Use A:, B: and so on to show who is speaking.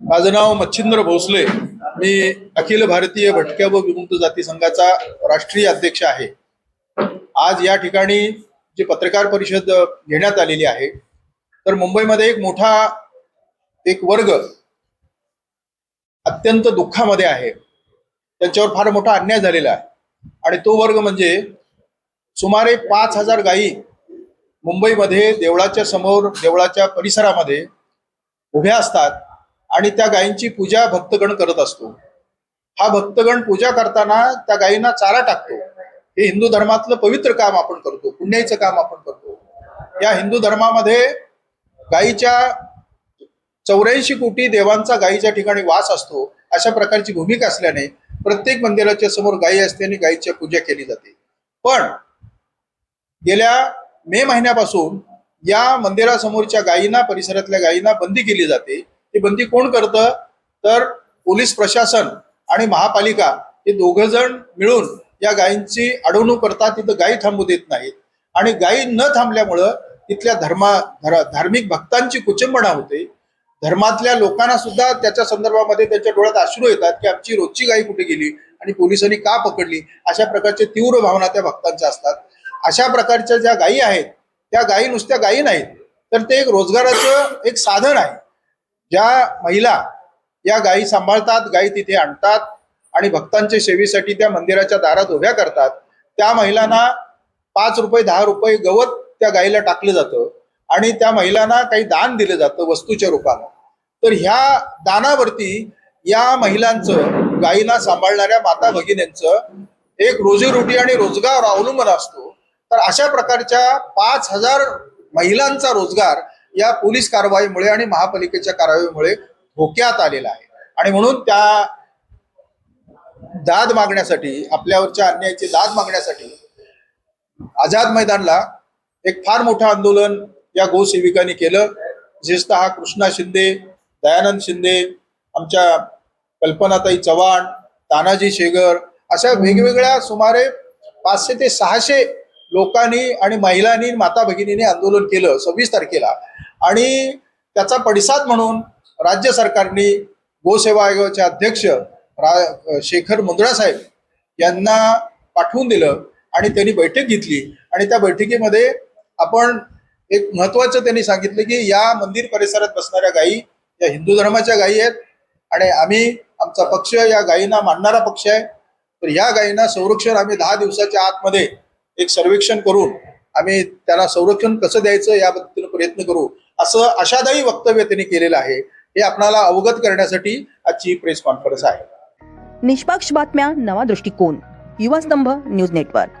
A: माझं नाव मच्छिंद्र भोसले. मी अखिल भारतीय भटक्या व विमुक्त जाती संघाचा राष्ट्रीय अध्यक्ष आहे. आज या ठिकाणी जी पत्रकार परिषद घेण्यात आलेली आहे, तर मुंबईमध्ये एक मोठा वर्ग अत्यंत दुःखामध्ये आहे. त्यांच्यावर फार मोठा अन्याय झालेला आहे आणि तो वर्ग म्हणजे सुमारे 5,000 गायी मुंबईमध्ये देवळाच्या समोर, देवळाच्या परिसरामध्ये उभ्या असतात आणि त्या गायींची पूजा भक्तगण करत असतो. हा भक्तगण पूजा करताना त्या गायींना चारा टाकतो. हे हिंदू धर्मातलं पवित्र काम आपण करतो, पुण्याचं काम आपण करतो. या हिंदू धर्मामध्ये गायीच्या 84 कोटी देवांचा गायीच्या ठिकाणी वास असतो. अशा प्रकारची भूमिका असल्याने प्रत्येक मंदिराच्या समोर गायी असते आणि गायीची पूजा केली जाते. पण गेल्या मे महिन्यापासून या मंदिरासमोरच्या गायींना, परिसरातल्या गायींना बंदी केली जाते. ही बंदी कोण करतं? तर पोलीस प्रशासन आणि महापालिका हे दोघ जण मिळून या गायींची अडवणूक करतात. तिथं गायी थांबू देत नाहीत आणि गायी न थांबल्यामुळं तिथल्या धार्मिक भक्तांची कुचंबणा होते. धर्मातल्या लोकांना सुद्धा त्याच्या संदर्भामध्ये त्यांच्या डोळ्यात अश्रू येतात की आमची रोजची गायी कुठे गेली आणि पोलिसांनी का पकडली. अशा प्रकारचे तीव्र भावना त्या भक्तांच्या असतात. अशा प्रकारच्या ज्या गायी आहेत, त्या गायी नुसत्या गायी नाहीत, तर ते एक रोजगाराचं एक साधन आहे. ज्या महिला या गायी सांभाळतात, गायी तिथे आणतात आणि भक्तांच्या सेवेसाठी त्या मंदिराच्या दारात उभ्या करतात, त्या महिलांना 5 रुपये 10 रुपये गवत त्या गायीला टाकलं जातं आणि त्या महिलांना काही दान दिलं जातं वस्तूच्या रूपानं. तर ह्या दानावरती या महिलांचं, गायीला सांभाळणाऱ्या माता भगिनींचं एक रोजीरोटी आणि रोजगार अवलंबून असतो. तर अशा प्रकारच्या 5,000 महिलांचा रोजगार या पोलीस कारवाईमुळे आणि महापालिकेच्या कारवाईमुळे धोक्यात आलेला आहे. आणि म्हणून त्या दाद मागण्यासाठी, आपल्यावरच्या अन्यायाची दाद मागण्यासाठी आझाद मैदानला एक फार मोठं आंदोलन या गोसेविकांनी केलं. विशेषतः कृष्णा शिंदे, दयानंद शिंदे, आमच्या कल्पनाताई चव्हाण, तानाजी शेगर, अशा वेगवेगळ्या सुमारे 500 ते 600 लोकांनी आणि महिलांनी, माता भगिनींनी आंदोलन केलं 26 तारखेला. आणि त्याचा पडिसाद म्हणून राज्य सरकारने गोसेवा आयोगाचे अध्यक्ष शेखर मुंदडा साहेब यांना पाठवून दिलं आणि त्यांनी बैठक घेतली. आणि त्या बैठकीमध्ये आपण एक महत्वाचं त्यांनी सांगितलं की या मंदिर परिसरात बसणाऱ्या गायी या हिंदू धर्माच्या गायी आहेत आणि आमचा पक्ष या गायींना मानणारा पक्ष आहे. तर या गायींना संरक्षण आम्ही 10 दिवसाच्या आतमध्ये एक सर्वेक्षण करून आम्ही त्याला संरक्षण कसं द्यायचं याबद्दल प्रयत्न करू, असं आशादायी वक्तव्य त्यांनी केलेलं आहे. हे आपल्याला अवगत करण्यासाठी आजची प्रेस कॉन्फरन्स आहे.
B: निष्पक्ष बातम्या, नवा दृष्टिकोन, युवा स्तंभ न्यूज नेटवर्क.